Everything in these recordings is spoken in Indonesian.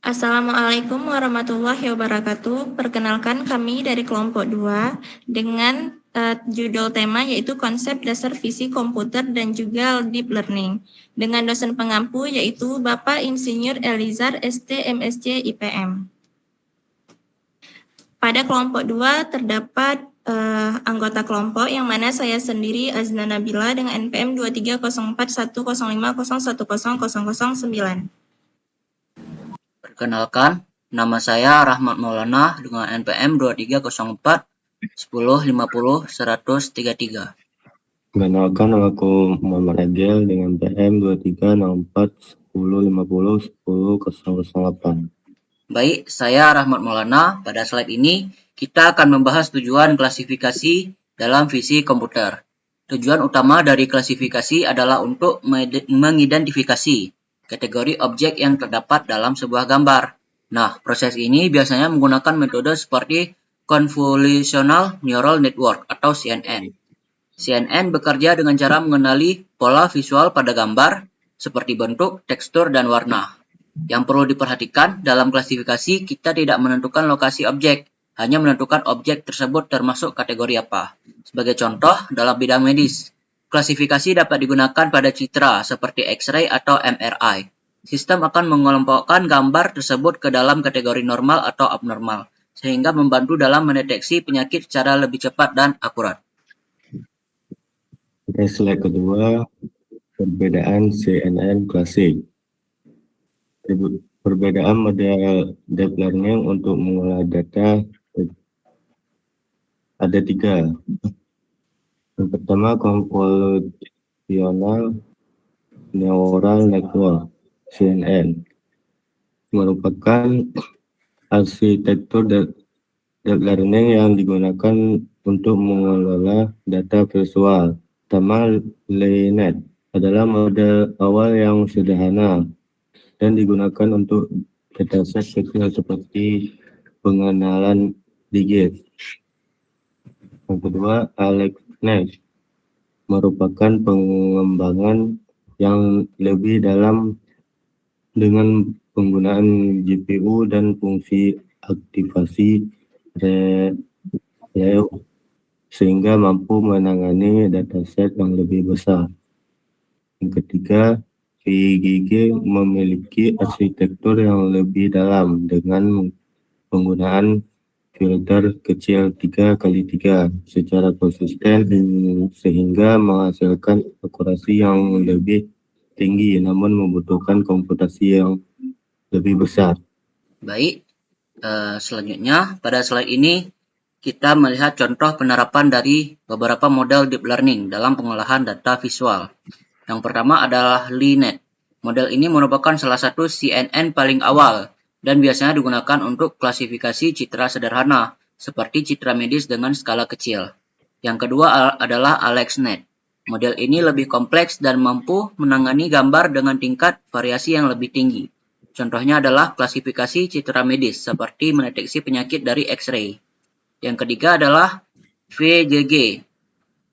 Assalamualaikum warahmatullahi wabarakatuh. Perkenalkan kami dari kelompok 2 dengan judul tema yaitu konsep dasar visi komputer dan juga deep learning. Dengan dosen pengampu yaitu Bapak Insinyur Elizar ST MSc IPM. Pada kelompok 2 terdapat anggota kelompok yang mana saya sendiri Azna Nabila dengan NPM 2304105010009. Perkenalkan, nama saya Rahmat Maulana dengan NPM 2304 1050 133. Perkenalkan, aku Muhammad Agil dengan PM 2304 1050 10008. Baik, saya Rahmat Maulana. Pada slide ini, kita akan membahas tujuan klasifikasi dalam visi komputer. Tujuan utama dari klasifikasi adalah untuk mengidentifikasi kategori objek yang terdapat dalam sebuah gambar. Nah, proses ini biasanya menggunakan metode seperti Convolutional Neural Network atau CNN. CNN bekerja dengan cara mengenali pola visual pada gambar, seperti bentuk, tekstur, dan warna. Yang perlu diperhatikan, dalam klasifikasi kita tidak menentukan lokasi objek, hanya menentukan objek tersebut termasuk kategori apa. Sebagai contoh, dalam bidang medis, klasifikasi dapat digunakan pada citra seperti X-ray atau MRI. Sistem akan mengelompokkan gambar tersebut ke dalam kategori normal atau abnormal, sehingga membantu dalam mendeteksi penyakit secara lebih cepat dan akurat. Oke, slide kedua, perbedaan CNN klasik. Perbedaan model deep learning untuk mengolah data ada 3. Yang pertama, Convolutional Neural Network CNN merupakan arsitektur deep learning yang digunakan untuk mengelola data visual. Pertama, LeNet adalah model awal yang sederhana dan digunakan untuk dataset kecil seperti pengenalan digit. Yang kedua, AlexNet merupakan pengembangan yang lebih dalam dengan penggunaan GPU dan fungsi aktivasi relay sehingga mampu menangani dataset yang lebih besar. Yang ketiga, VGG memiliki arsitektur yang lebih dalam dengan penggunaan filter kecil 3x3 secara konsisten sehingga menghasilkan akurasi yang lebih tinggi namun membutuhkan komputasi yang lebih besar. Baik, selanjutnya pada slide ini kita melihat contoh penerapan dari beberapa model deep learning dalam pengolahan data visual. Yang pertama adalah LeNet. Model ini merupakan salah satu CNN paling awal dan biasanya digunakan untuk klasifikasi citra sederhana, seperti citra medis dengan skala kecil. Yang kedua adalah AlexNet. Model ini lebih kompleks dan mampu menangani gambar dengan tingkat variasi yang lebih tinggi. Contohnya adalah klasifikasi citra medis, seperti mendeteksi penyakit dari X-ray. Yang ketiga adalah VGG.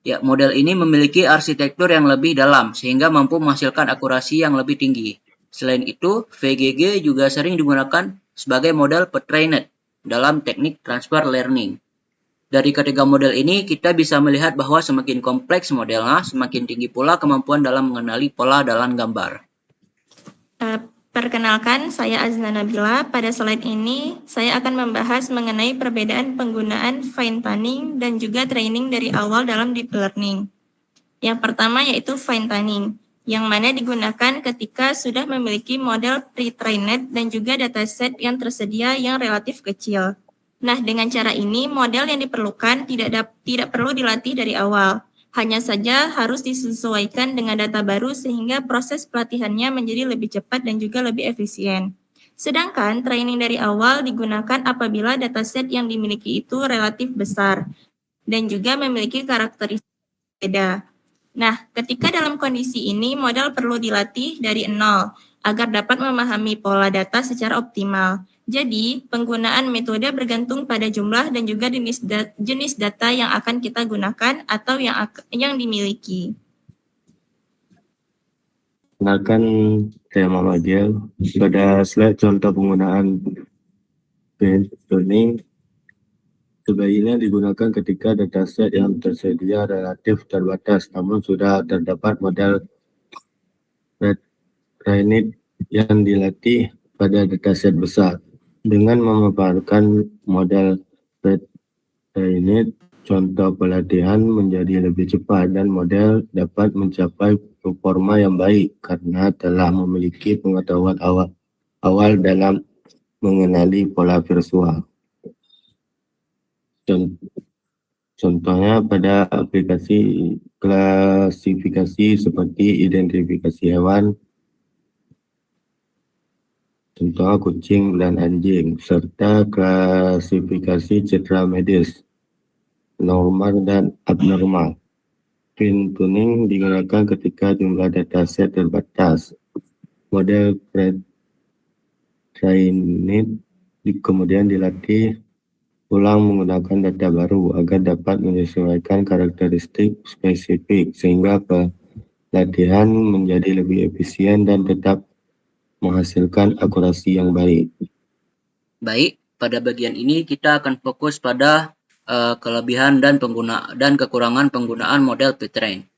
Ya, model ini memiliki arsitektur yang lebih dalam, sehingga mampu menghasilkan akurasi yang lebih tinggi. Selain itu, VGG juga sering digunakan sebagai model pre-trained dalam teknik transfer learning. Dari ketiga model ini, kita bisa melihat bahwa semakin kompleks modelnya, semakin tinggi pula kemampuan dalam mengenali pola dalam gambar. Perkenalkan, saya Azna Nabila. Pada slide ini, saya akan membahas mengenai perbedaan penggunaan fine tuning dan juga training dari awal dalam deep learning. Yang pertama yaitu fine tuning, yang mana digunakan ketika sudah memiliki model pre-trained dan juga dataset yang tersedia yang relatif kecil. Nah, dengan cara ini, model yang diperlukan tidak perlu dilatih dari awal. Hanya saja harus disesuaikan dengan data baru sehingga proses pelatihannya menjadi lebih cepat dan juga lebih efisien. Sedangkan training dari awal digunakan apabila dataset yang dimiliki itu relatif besar dan juga memiliki karakteristik berbeda. Nah, ketika dalam kondisi ini model perlu dilatih dari nol agar dapat memahami pola data secara optimal. Jadi, penggunaan metode bergantung pada jumlah dan juga jenis data yang akan kita gunakan atau yang dimiliki. Kenalkan, saya Muhammad Diel. Pada slide contoh penggunaan fine tuning, sebaiknya digunakan ketika dataset yang tersedia relatif terbatas, namun sudah terdapat model pre-trained yang dilatih pada dataset besar. Dengan memaparkan model pre-trained, contoh pelatihan menjadi lebih cepat dan model dapat mencapai performa yang baik karena telah memiliki pengetahuan awal dalam mengenali pola visual. Contohnya pada aplikasi klasifikasi seperti identifikasi hewan, contohnya kucing dan anjing, serta klasifikasi citra medis, normal dan abnormal. Fine tuning digunakan ketika jumlah dataset terbatas. Model pre-trained kemudian dilatih ulang menggunakan data baru agar dapat menyesuaikan karakteristik spesifik sehingga pelatihan menjadi lebih efisien dan tetap menghasilkan akurasi yang baik. Baik, pada bagian ini kita akan fokus pada kelebihan dan kekurangan penggunaan model pre-train.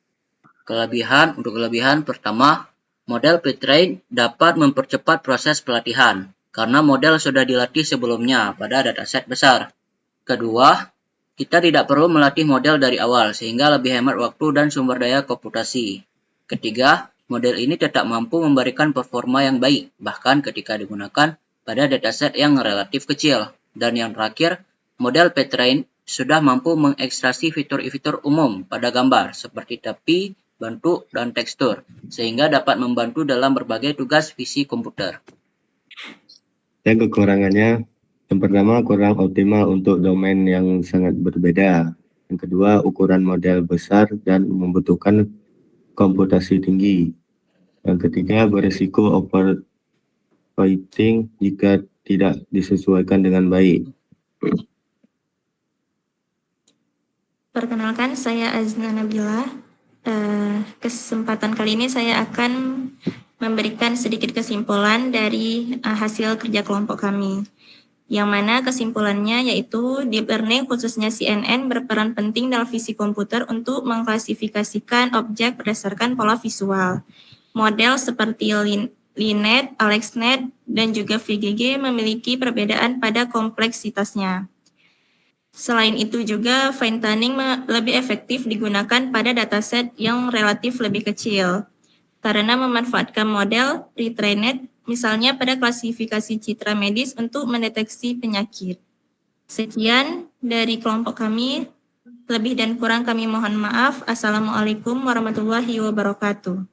Untuk kelebihan pertama, model pre-train dapat mempercepat proses pelatihan karena model sudah dilatih sebelumnya pada dataset besar. Kedua, kita tidak perlu melatih model dari awal sehingga lebih hemat waktu dan sumber daya komputasi. Ketiga, model ini tetap mampu memberikan performa yang baik bahkan ketika digunakan pada dataset yang relatif kecil. Dan yang terakhir, model pre-train sudah mampu mengekstraksi fitur-fitur umum pada gambar seperti tepi, bentuk, dan tekstur sehingga dapat membantu dalam berbagai tugas visi komputer. Dan kekurangannya, yang pertama kurang optimal untuk domain yang sangat berbeda. Yang kedua, ukuran model besar dan membutuhkan komputasi tinggi. Yang ketiga, berisiko overfitting jika tidak disesuaikan dengan baik. Perkenalkan, saya Azna Nabila. Kesempatan kali ini saya akan memberikan sedikit kesimpulan dari hasil kerja kelompok kami. Yang mana kesimpulannya yaitu deep learning khususnya CNN berperan penting dalam visi komputer untuk mengklasifikasikan objek berdasarkan pola visual. Model seperti Linet, AlexNet, dan juga VGG memiliki perbedaan pada kompleksitasnya. Selain itu juga fine tuning lebih efektif digunakan pada dataset yang relatif lebih kecil karena memanfaatkan model pre-trained misalnya pada klasifikasi citra medis untuk mendeteksi penyakit. Sekian dari kelompok kami. Lebih dan kurang kami mohon maaf. Assalamualaikum warahmatullahi wabarakatuh.